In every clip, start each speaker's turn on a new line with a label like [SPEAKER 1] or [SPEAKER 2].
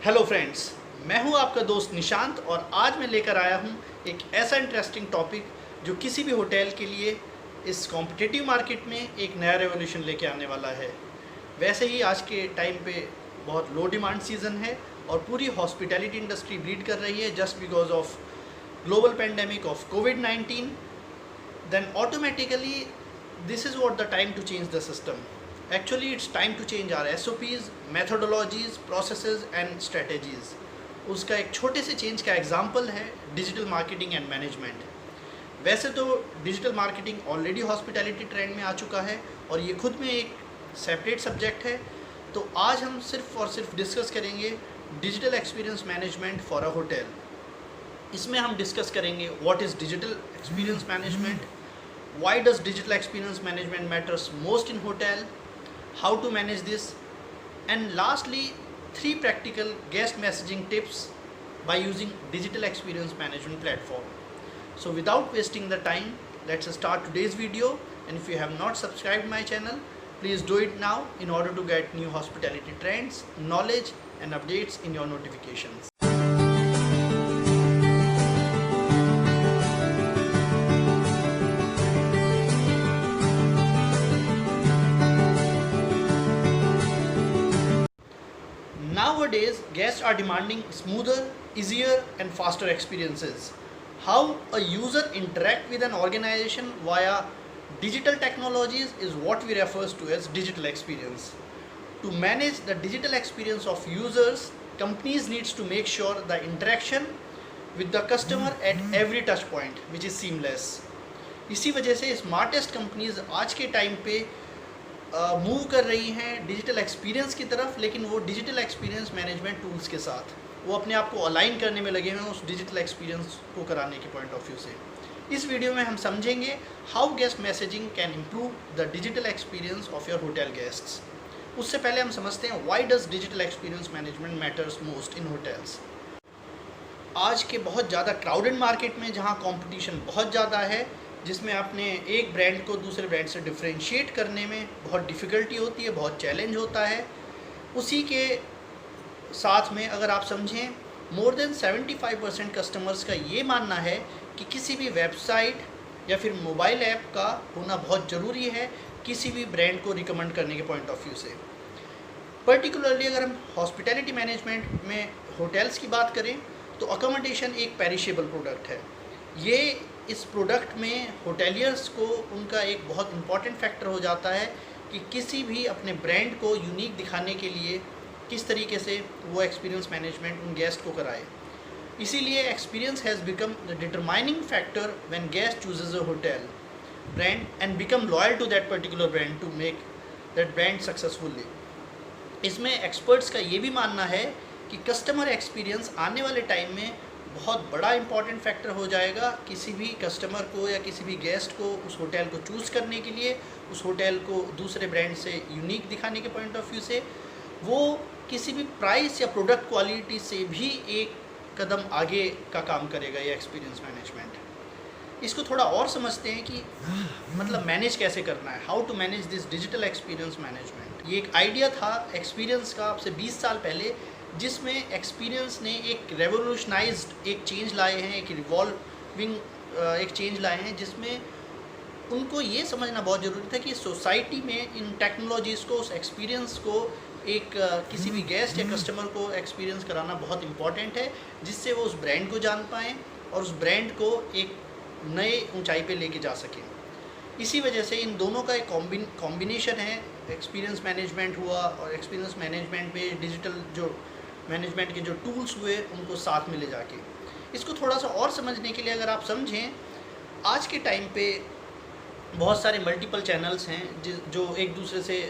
[SPEAKER 1] Hello friends, मैं हूं आपका दोस्त निशांत और आज मैं लेकर आया हूं एक ऐसा इंटरेस्टिंग टॉपिक जो किसी भी होटल के लिए इस कॉम्पिटिटिव मार्केट में एक नया रेवोल्यूशन लेके आने वाला है। वैसे ही आज के टाइम पे बहुत लो डिमांड सीज़न है और पूरी हॉस्पिटैलिटी इंडस्ट्री ब्लीड कर रही है just because of global pandemic of covid. then automatically this is what the time to change the system. Actually it's time to change our SOPs, methodologies, processes and strategies. उसका एक छोटे से change का example है digital marketing and management. वैसे तो digital marketing already hospitality trend में आ चुका है और ये खुद में एक सेपरेट सब्जेक्ट है, तो आज हम सिर्फ और सिर्फ डिस्कस करेंगे digital experience management for a hotel. इसमें हम डिस्कस करेंगे what is digital experience management, why does digital experience management matters most in hotel, how to manage this, and lastly 3 practical guest messaging tips by using digital experience management platform. So without wasting the time, let's start today's video, and if you have not subscribed my channel, please do it now in order to get new hospitality trends, knowledge and updates in your notifications. Nowadays, guests are demanding smoother, easier and faster experiences. How a user interact with an organization via digital technologies is what we refer to as digital experience. To manage the digital experience of users, companies needs to make sure the interaction with the customer at every touch point which is seamless. इसी वजह से smartest companies आज के time पे move कर रही हैं digital experience की तरफ, लेकिन वो डिजिटल एक्सपीरियंस मैनेजमेंट टूल्स के साथ वो अपने आप को अलाइन करने में लगे हुए हैं उस डिजिटल एक्सपीरियंस को कराने के पॉइंट ऑफ व्यू से। इस वीडियो में हम समझेंगे how guest messaging can improve the digital experience of your hotel guests. उससे पहले हम समझते हैं why does digital experience management matters most in hotels. आज के बहुत ज़्यादा क्राउडेड मार्केट में जहाँ कॉम्पिटिशन बहुत ज़्यादा है, जिसमें अपने एक ब्रांड को दूसरे ब्रांड से डिफरेंशिएट करने में बहुत डिफ़िकल्टी होती है, बहुत चैलेंज होता है, उसी के साथ में अगर आप समझें मोर देन 75% कस्टमर्स का ये मानना है कि किसी भी वेबसाइट या फिर मोबाइल ऐप का होना बहुत ज़रूरी है किसी भी ब्रांड को रिकमेंड करने के पॉइंट ऑफ व्यू से। पर्टिकुलरली अगर हम हॉस्पिटैलिटी मैनेजमेंट में होटल्स की बात करें तो अकोमोडेशन एक पेरिशेबल प्रोडक्ट है। ये इस प्रोडक्ट में होटेलियर्स को उनका एक बहुत इम्पॉर्टेंट फैक्टर हो जाता है कि किसी भी अपने ब्रांड को यूनिक दिखाने के लिए किस तरीके से वो एक्सपीरियंस मैनेजमेंट उन गेस्ट को कराए। इसीलिए experience has become the determining factor when guest chooses a hotel brand and become loyal to that particular brand to make that brand successfully. इसमें एक्सपर्ट्स का ये भी मानना है कि कस्टमर एक्सपीरियंस आने वाले टाइम में बहुत बड़ा इंपॉर्टेंट फैक्टर हो जाएगा किसी भी कस्टमर को या किसी भी गेस्ट को उस होटल को चूज़ करने के लिए, उस होटल को दूसरे ब्रांड से यूनिक दिखाने के पॉइंट ऑफ व्यू से। वो किसी भी प्राइस या प्रोडक्ट क्वालिटी से भी एक कदम आगे का काम करेगा ये एक्सपीरियंस मैनेजमेंट। इसको थोड़ा और समझते हैं कि मतलब मैनेज कैसे करना है, how to manage this digital experience management. ये एक आइडिया था एक्सपीरियंस का आपसे 20 साल पहले, जिसमें एक्सपीरियंस ने एक रेवोल्यूशनाइज्ड एक चेंज लाए हैं, एक रिवॉल्विंग एक चेंज लाए हैं, जिसमें उनको ये समझना बहुत ज़रूरी था कि सोसाइटी में इन टेक्नोलॉजीज़ को, उस एक्सपीरियंस को एक किसी भी गेस्ट या कस्टमर को एक्सपीरियंस कराना बहुत इम्पॉर्टेंट है, जिससे वो उस ब्रांड को जान पाएँ और उस ब्रांड को एक नए ऊंचाई पे लेके जा सकें। इसी वजह से इन दोनों का एक कॉम्बिनेशन है, एक्सपीरियंस मैनेजमेंट हुआ और एक्सपीरियंस मैनेजमेंट पे डिजिटल जो मैनेजमेंट के जो टूल्स हुए उनको साथ में ले जाके। इसको थोड़ा सा और समझने के लिए अगर आप समझें, आज के टाइम पे बहुत सारे मल्टीपल चैनल्स हैं जो एक दूसरे से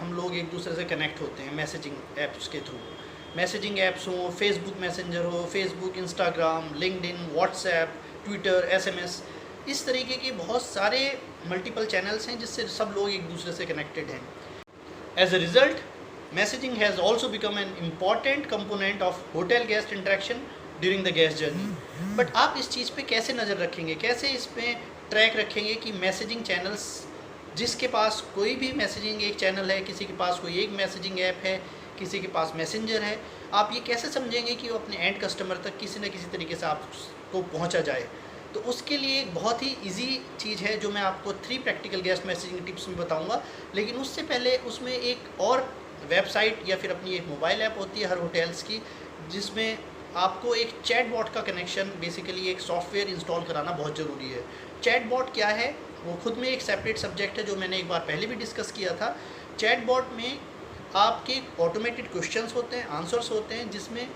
[SPEAKER 1] हम लोग एक दूसरे से कनेक्ट होते हैं मैसेजिंग ऐप्स के थ्रू। मैसेजिंग ऐप्स हों, फेसबुक मैसेंजर हो, Facebook, Instagram, LinkedIn, WhatsApp, Twitter, SMS, इस तरीके के बहुत सारे मल्टीपल चैनल्स हैं जिससे सब लोग एक दूसरे से कनेक्टेड हैं। As a result, messaging has also become an important component of hotel guest interaction during the guest journey. But आप इस चीज़ पे कैसे नज़र रखेंगे, कैसे इस पे ट्रैक रखेंगे कि मैसेजिंग चैनल्स जिसके पास कोई भी मैसेजिंग एक चैनल है, किसी के पास कोई एक मैसेजिंग ऐप है, किसी के पास मैसेंजर है, आप ये कैसे समझेंगे कि वो अपने एंड कस्टमर तक किसी न किसी तरीके से आपको पहुंचा जाए। तो उसके लिए एक बहुत ही इजी चीज़ है जो मैं आपको 3 प्रैक्टिकल गेस्ट मैसेजिंग टिप्स में बताऊंगा। लेकिन उससे पहले उसमें एक और वेबसाइट या फिर अपनी एक मोबाइल ऐप होती है हर होटल्स की, जिसमें आपको एक चैटबॉट का कनेक्शन, बेसिकली एक सॉफ्टवेयर इंस्टॉल कराना बहुत ज़रूरी है। चैटबॉट क्या है, वो खुद में एक सेपरेट सब्जेक्ट है जो मैंने एक बार पहले भी डिस्कस किया था। चैटबॉट में आपके ऑटोमेटेड क्वेश्चंस होते हैं, आंसर्स होते हैं, जिसमें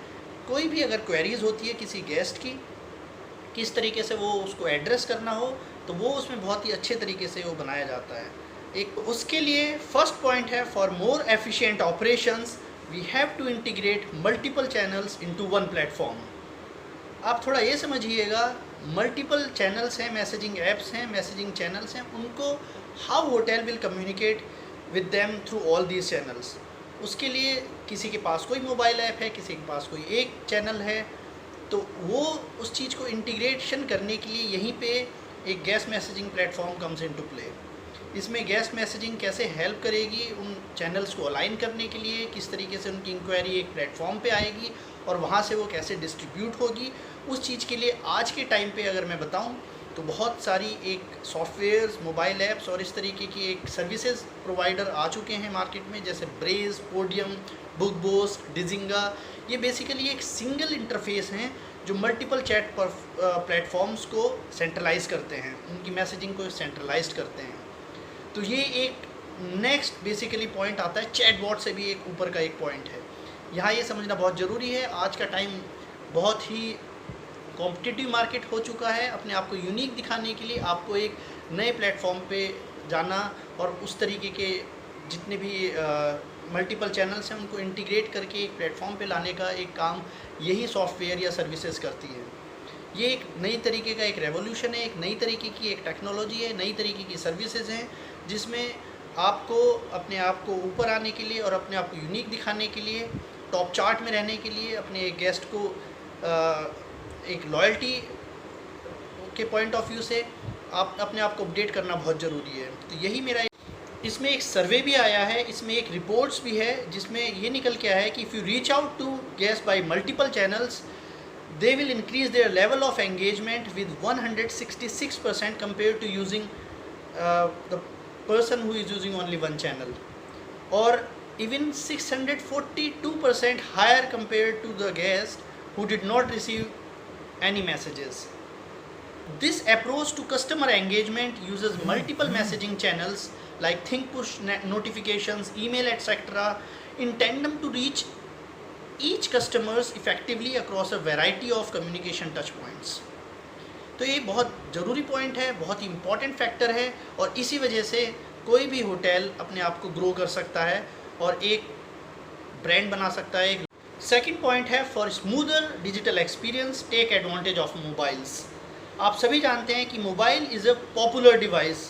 [SPEAKER 1] कोई भी अगर क्वेरीज होती है किसी गेस्ट की, किस तरीके से वो उसको एड्रेस करना हो, तो वो उसमें बहुत ही अच्छे तरीके से वो बनाया जाता है। एक उसके लिए फर्स्ट पॉइंट है, for more efficient operations we have to integrate multiple channels into one platform. आप थोड़ा ये समझिएगा, मल्टीपल चैनल्स हैं, मैसेजिंग ऐप्स हैं, मैसेजिंग चैनल्स हैं, उनको how hotel will communicate with them through all these channels. उसके लिए किसी के पास कोई मोबाइल ऐप है, किसी के पास कोई एक चैनल है, तो वो उस चीज़ को इंटीग्रेशन करने के लिए यहीं पे एक guest messaging platform comes into play. इसमें गेस्ट मैसेजिंग कैसे हेल्प करेगी उन चैनल्स को अलाइन करने के लिए, किस तरीके से उनकी इंक्वायरी एक प्लेटफॉर्म पे आएगी और वहाँ से वो कैसे डिस्ट्रीब्यूट होगी, उस चीज़ के लिए आज के टाइम पे अगर मैं बताऊँ तो बहुत सारी एक सॉफ्टवेयर्स, मोबाइल ऐप्स और इस तरीके की एक सर्विसेज प्रोवाइडर आ चुके हैं मार्केट में, जैसे ब्रेज, पोडियम, बुकबोस, डिजिंगा। ये बेसिकली एक सिंगल इंटरफेस हैं जो मल्टीपल चैट पर प्लेटफॉर्म्स को सेंट्रलाइज करते हैं, उनकी मैसेजिंग को सेंट्रलाइज करते हैं। तो ये एक नेक्स्ट बेसिकली पॉइंट आता है, चैटबॉट से भी एक ऊपर का एक पॉइंट है। यहाँ ये समझना बहुत ज़रूरी है, आज का टाइम बहुत ही कॉम्पिटिटिव मार्केट हो चुका है। अपने आप को यूनिक दिखाने के लिए आपको एक नए प्लेटफॉर्म पे जाना और उस तरीके के जितने भी मल्टीपल चैनल्स हैं उनको इंटीग्रेट करके एक प्लेटफॉर्म पे लाने का एक काम यही सॉफ्टवेयर या सर्विसेज करती है। ये एक नई तरीके का एक रेवोल्यूशन है, एक नई तरीके की एक टेक्नोलॉजी है, नई तरीके की सर्विसेज हैं, जिसमें आपको अपने आप को ऊपर आने के लिए और अपने आप को यूनिक दिखाने के लिए, टॉप चार्ट में रहने के लिए, अपने एक गेस्ट को एक लॉयल्टी के पॉइंट ऑफ व्यू से आप अपने आप को अपडेट करना बहुत ज़रूरी है। तो यही मेरा, इसमें एक सर्वे भी आया है, इसमें एक रिपोर्ट्स भी है, जिसमें ये निकल के आया है कि if you reach out to guest by multiple channels they will increase their level of engagement with 166% compared to using the person who is using only one channel, or even 642% higher compared to the guest who did not receive any messages. This approach to customer engagement uses multiple messaging channels like think push notifications, email, etc. in tandem to reach each customers effectively across a variety of communication touch points. तो ये बहुत ज़रूरी point है, बहुत ही important factor है, और इसी वजह से कोई भी होटल अपने आप को ग्रो कर सकता है और एक ब्रांड बना सकता है। सेकंड पॉइंट है, for smoother digital experience take advantage of mobiles. आप सभी जानते हैं कि mobile is a popular device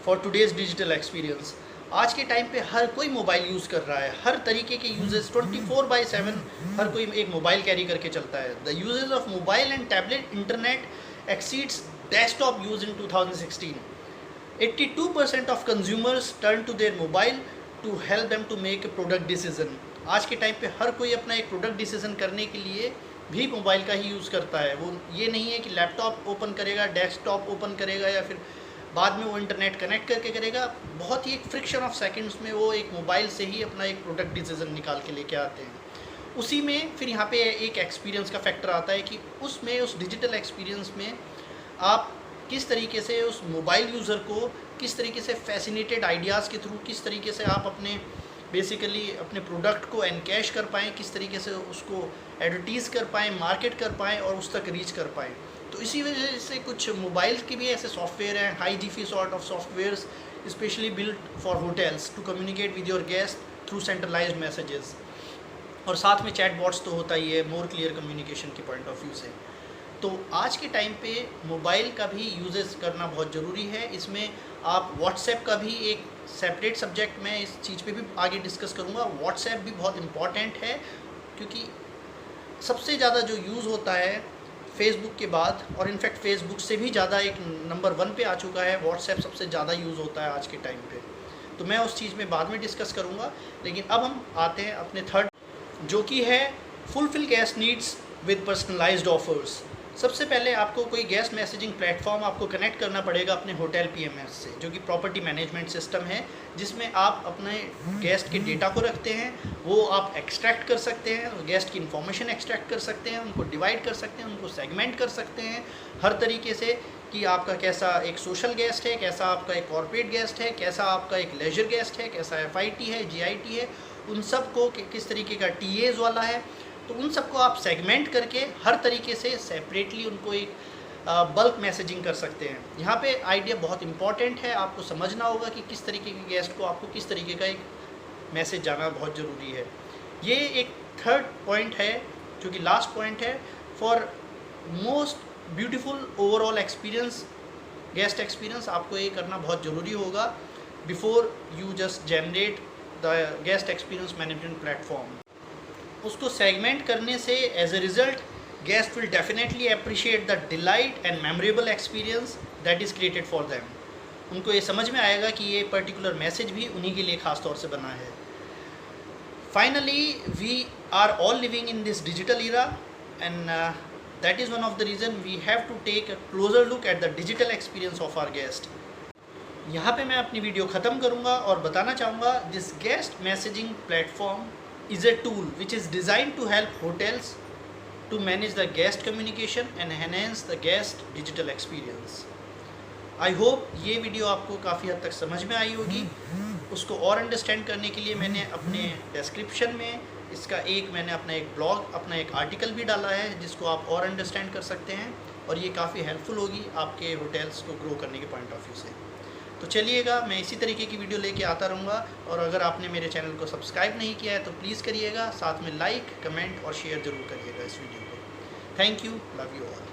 [SPEAKER 1] for today's digital experience. आज के टाइम पे हर कोई मोबाइल यूज़ कर रहा है, हर तरीके के यूजेस 24/7 हर कोई एक मोबाइल कैरी करके चलता है। The uses of mobile and tablet internet exceeds desktop use in 2016। 82% of consumers turn to their mobile to help them to make a product decision. आज के टाइम पे हर कोई अपना एक प्रोडक्ट डिसीजन करने के लिए भी मोबाइल का ही यूज़ करता है। वो ये नहीं है कि लैपटॉप ओपन करेगा, डेस्कटॉप ओपन करेगा या फिर बाद में वो इंटरनेट कनेक्ट करके करेगा। बहुत ही एक फ्रिक्शन ऑफ सेकंड्स में वो एक मोबाइल से ही अपना एक प्रोडक्ट डिसीजन निकाल के लेके आते हैं। उसी में फिर यहाँ पे एक एक्सपीरियंस का फैक्टर आता है कि उसमें उस डिजिटल एक्सपीरियंस में आप किस तरीके से उस मोबाइल यूज़र को किस तरीके से फैसिनेटेड आइडियाज़ के थ्रू किस तरीके से आप अपने बेसिकली अपने प्रोडक्ट को एनकैश कर पाएँ, किस तरीके से उसको एडवर्टीज़ कर पाएँ, मार्केट कर पाएँ और उस तक रीच कर पाएँ। तो इसी वजह से कुछ मोबाइल के भी ऐसे सॉफ्टवेयर हैं, HiJiffy sort of softwares specially built for hotels to communicate with your guest through centralised messages. और साथ में चैट बॉट्स तो होता ही है मोर क्लियर कम्युनिकेशन के पॉइंट ऑफ व्यू से। तो आज के टाइम पे मोबाइल का भी यूजेस करना बहुत ज़रूरी है। इसमें आप व्हाट्सएप का भी एक सेपरेट सब्जेक्ट, मैं इस चीज़ पे भी आगे डिस्कस करूँगा। व्हाट्सएप भी बहुत इम्पॉर्टेंट है क्योंकि सबसे ज़्यादा जो यूज़ होता है फेसबुक के बाद, और इनफैक्ट फेसबुक से भी ज़्यादा एक नंबर 1 पे आ चुका है, व्हाट्सएप सबसे ज़्यादा यूज़ होता है आज के टाइम पे। तो मैं उस चीज़ में बाद में डिस्कस करूँगा, लेकिन अब हम आते हैं अपने थर्ड जो कि है fulfil guest needs with personalised offers. सबसे पहले आपको कोई गेस्ट मैसेजिंग प्लेटफॉर्म आपको कनेक्ट करना पड़ेगा अपने होटल पीएमएस से, जो कि प्रॉपर्टी मैनेजमेंट सिस्टम है, जिसमें आप अपने गेस्ट के डेटा को रखते हैं, वो आप एक्सट्रैक्ट कर सकते हैं, गेस्ट की इन्फॉर्मेशन एक्सट्रैक्ट कर सकते हैं, उनको डिवाइड कर सकते हैं, उनको सेगमेंट कर सकते हैं हर तरीके से कि आपका कैसा एक सोशल गेस्ट है, कैसा आपका एक कॉर्पोरेट गेस्ट है, कैसा आपका एक लेजर गेस्ट है, कैसा FIT है, GIT है, उन सब को किस तरीके का TAs वाला है, तो उन सबको आप सेगमेंट करके हर तरीके से सेपरेटली उनको एक बल्क मैसेजिंग कर सकते हैं। यहाँ पे आइडिया बहुत इंपॉर्टेंट है, आपको समझना होगा कि किस तरीके के गेस्ट को आपको किस तरीके का एक मैसेज जाना बहुत ज़रूरी है। ये एक थर्ड पॉइंट है जो कि लास्ट पॉइंट है। For most beautiful overall experience, guest experience, आपको ये करना बहुत ज़रूरी होगा before you just generate the guest experience management platform. उसको सेगमेंट करने से as a result guest will definitely appreciate the delight and memorable experience that is created for them. उनको ये समझ में आएगा कि ये पर्टिकुलर मैसेज भी उन्हीं के लिए ख़ास तौर से बना है। Finally we are all living in this digital era and that is one of the reason we have to take a closer look at the digital experience of our guest. यहाँ पे मैं अपनी वीडियो ख़त्म करूँगा और बताना चाहूँगा this guest messaging platform is a tool which is designed to help hotels to manage the guest communication and enhance the guest digital experience. I hope ये वीडियो आपको काफ़ी हद तक समझ में आई होगी। उसको और अंडरस्टैंड करने के लिए मैंने अपने डिस्क्रिप्शन में मैंने अपना एक ब्लॉग, अपना एक आर्टिकल भी डाला है जिसको आप और अंडरस्टैंड कर सकते हैं, और ये काफ़ी हेल्पफुल होगी आपके होटल्स को ग्रो करने के पॉइंट ऑफ व्यू से। तो चलिएगा, मैं इसी तरीके की वीडियो लेके आता रहूँगा, और अगर आपने मेरे चैनल को सब्सक्राइब नहीं किया है तो प्लीज़ करिएगा, साथ में लाइक, कमेंट और शेयर ज़रूर करिएगा इस वीडियो को। Thank you, love you all.